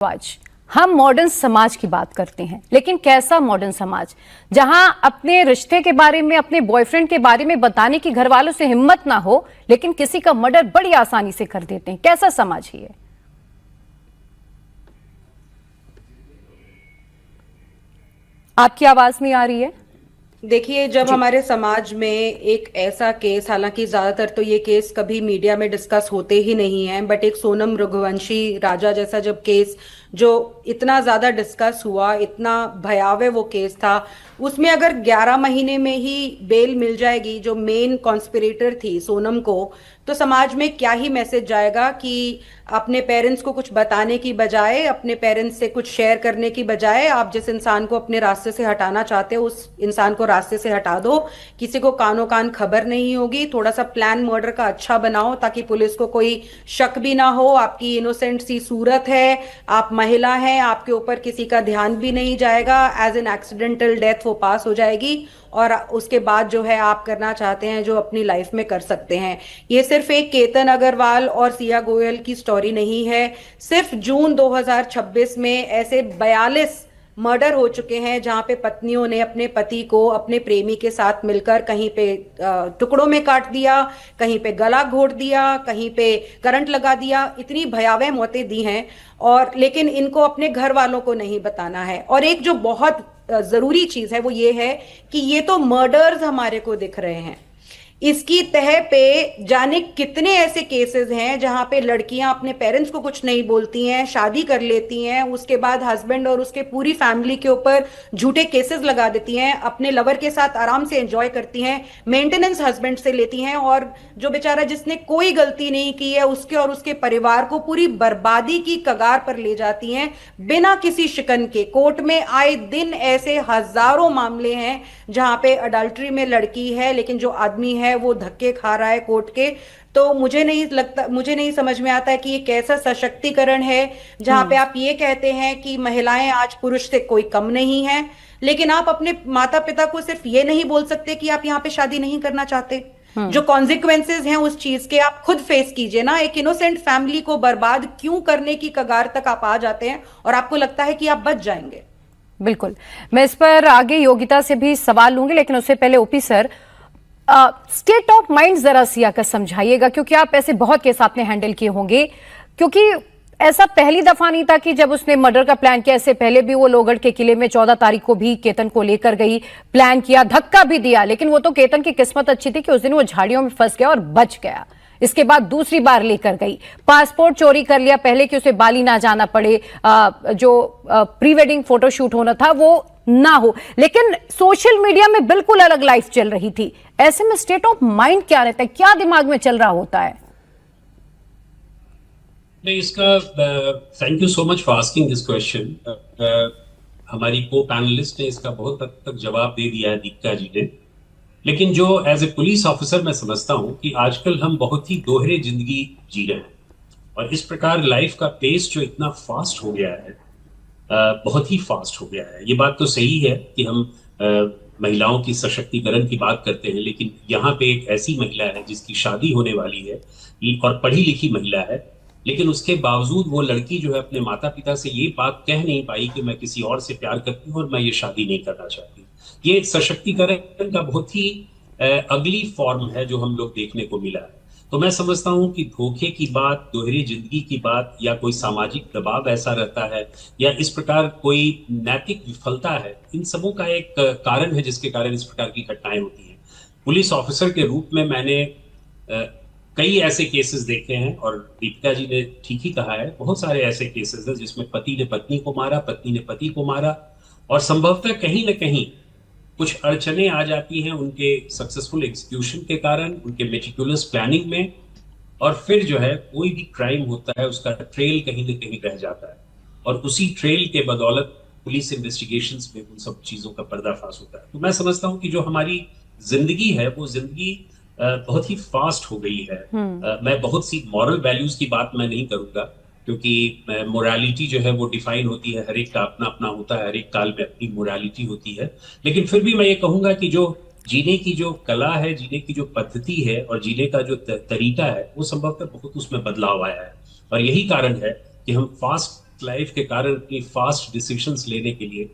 आज हम मॉडर्न समाज की बात करते हैं, लेकिन कैसा मॉडर्न समाज जहां अपने रिश्ते के बारे में, अपने बॉयफ्रेंड के बारे में बताने की घर वालों से हिम्मत ना हो, लेकिन किसी का मर्डर बड़ी आसानी से कर देते हैं। कैसा समाज है ये? आपकी आवाज नहीं आ रही है। देखिए, जब हमारे समाज में एक ऐसा केस, हालांकि ज्यादातर तो ये केस कभी मीडिया में डिस्कस होते ही नहीं है, बट एक सोनम रघुवंशी राजा जैसा जब केस जो इतना ज्यादा डिस्कस हुआ, इतना भयावह वो केस था, उसमें अगर 11 महीने में ही बेल मिल जाएगी जो मेन कॉन्स्पिरेटर थी सोनम को, तो समाज में क्या ही मैसेज जाएगा कि अपने पेरेंट्स को कुछ बताने की बजाय, अपने पेरेंट्स से कुछ शेयर करने की बजाय, आप जिस इंसान को अपने रास्ते से हटाना चाहते हो उस इंसान को रास्ते से हटा दो। किसी को कानो कान खबर नहीं होगी। थोड़ा सा प्लान मर्डर का अच्छा बनाओ ताकि पुलिस को कोई शक भी ना हो। आपकी इनोसेंट सी सूरत है, आप महिला हैं, आपके ऊपर किसी का ध्यान भी नहीं जाएगा, एज एन एक्सीडेंटल डेथ वो पास हो जाएगी और उसके बाद जो है आप करना चाहते हैं जो अपनी लाइफ में कर सकते हैं। ये सिर्फ एक केतन अग्रवाल और सिया गोयल की स्टोरी नहीं है। सिर्फ जून 2026 में ऐसे 42 मर्डर हो चुके हैं जहां पे पत्नियों ने अपने पति को अपने प्रेमी के साथ मिलकर कहीं पे टुकड़ों में काट दिया, कहीं पे गला घोट दिया, कहीं पे करंट लगा दिया। इतनी भयावह मौतें दी हैं, और लेकिन इनको अपने घर वालों को नहीं बताना है। और एक जो बहुत जरूरी चीज है वो ये है कि ये तो मर्डर्स हमारे को दिख रहे हैं, इसकी तह पे जाने कितने ऐसे केसेस हैं जहां पे लड़कियां अपने पेरेंट्स को कुछ नहीं बोलती हैं, शादी कर लेती हैं, उसके बाद हस्बैंड और उसके पूरी फैमिली के ऊपर झूठे केसेस लगा देती हैं, अपने लवर के साथ आराम से एंजॉय करती हैं, मेंटेनेंस हस्बैंड से लेती हैं, और जो बेचारा जिसने कोई गलती नहीं की है उसके और उसके परिवार को पूरी बर्बादी की कगार पर ले जाती हैं बिना किसी शिकन के। कोर्ट में आए दिन ऐसे हजारों मामले हैं जहां पे अडल्ट्री में लड़की है लेकिन जो आदमी है वो धक्के खा रहा है कोर्ट के। तो मुझे नहीं समझ में आता है कि ये कैसा सशक्तिकरण है जहां पे आप ये कहते हैं कि महिलाएं आज पुरुष से कोई कम नहीं है, लेकिन आप अपने माता पिता को सिर्फ ये नहीं बोल सकते कि आप यहाँ पे शादी नहीं करना चाहते। जो कॉन्सिक्वेंसेज हैं उस चीज के आप खुद फेस कीजिए ना। एक इनोसेंट फैमिली को बर्बाद क्यों करने की कगार तक आप आ जाते हैं और आपको लगता है कि आप बच जाएंगे? बिल्कुल, मैं इस पर आगे योगिता से भी सवाल लूंगी, लेकिन उससे पहले OP sir, state of mind जरा सिया का समझाइएगा, क्योंकि आप ऐसे बहुत केस आपने हैंडल किए होंगे। क्योंकि ऐसा पहली दफा नहीं था कि जब उसने मर्डर का प्लान किया, इससे पहले भी वो लोहगढ़ के किले में 14 तारीख को भी केतन को लेकर गई, प्लान किया, धक्का भी दिया, लेकिन वो तो केतन की किस्मत अच्छी थी कि उस दिन वो झाड़ियों में फंस गया और बच गया। इसके बाद दूसरी बार लेकर गई, पासपोर्ट चोरी कर लिया पहले कि उसे बाली ना जाना पड़े, जो प्री वेडिंग फोटोशूट होना था वो ना हो, लेकिन सोशल मीडिया में बिल्कुल अलग लाइफ चल रही थी। ऐसे में स्टेट ऑफ माइंड क्या रहता है, क्या दिमाग में चल रहा होता है? नहीं, इसका thank you so much for asking this question. हमारी को पैनलिस्ट ने इसका बहुत हद तक जवाब दे दिया है, दीपिका जी ने। लेकिन जो एज ए पुलिस ऑफिसर मैं समझता हूं कि आजकल हम बहुत ही दोहरे जिंदगी जी रहे हैं, और इस प्रकार लाइफ का पेस जो इतना फास्ट हो गया है, बहुत ही फास्ट हो गया है। ये बात तो सही है कि हम महिलाओं की सशक्तिकरण की बात करते हैं, लेकिन यहाँ पे एक ऐसी महिला है जिसकी शादी होने वाली है और पढ़ी लिखी महिला है, लेकिन उसके बावजूद वो लड़की जो है अपने माता पिता से ये बात कह नहीं पाई कि मैं किसी और से प्यार करती हूँ और मैं ये शादी नहीं करना चाहती। ये सशक्तिकरण का बहुत ही अगली फॉर्म है जो हम लोग देखने को मिला है। तो मैं समझता हूं कि धोखे की बात, दोहरी जिंदगी की बात, या कोई सामाजिक दबाव ऐसा रहता है, या इस प्रकार कोई नैतिक विफलता है, इन सबों का एक कारण है जिसके कारण इस प्रकार की घटनाएं होती हैं। पुलिस ऑफिसर के रूप में मैंने कई ऐसे केसेस देखे हैं, और दीपिका जी ने ठीक ही कहा है, बहुत सारे ऐसे केसेस हैं जिसमें पति ने पत्नी को मारा, पत्नी ने पति को मारा, और संभवतः कहीं ना कहीं कुछ अड़चने आ जाती हैं उनके सक्सेसफुल एग्जीक्यूशन के कारण, उनके मेटिकुलस प्लानिंग में, और फिर जो है कोई भी क्राइम होता है उसका ट्रेल कहीं ना कहीं रह जाता है, और उसी ट्रेल के बदौलत पुलिस इन्वेस्टिगेशंस में उन सब चीजों का पर्दाफाश होता है। तो मैं समझता हूं कि जो हमारी जिंदगी है वो जिंदगी बहुत ही फास्ट हो गई है। मैं बहुत सी मॉरल वैल्यूज की बात मैं नहीं करूंगा, क्योंकि मोरालिटी जो है वो डिफाइन होती है, हर एक का अपना अपना होता है, हर एक काल में अपनी मोरालिटी होती है। लेकिन फिर भी मैं ये कहूंगा कि जो जीने की जो कला है, जीने की जो पद्धति है और जीने का जो तरीका है, वो संभवतः बहुत उसमें बदलाव आया है, और यही कारण है कि हम फास्ट लाइफ के कारण इतनी फास्ट डिसीजंस लेने के लिए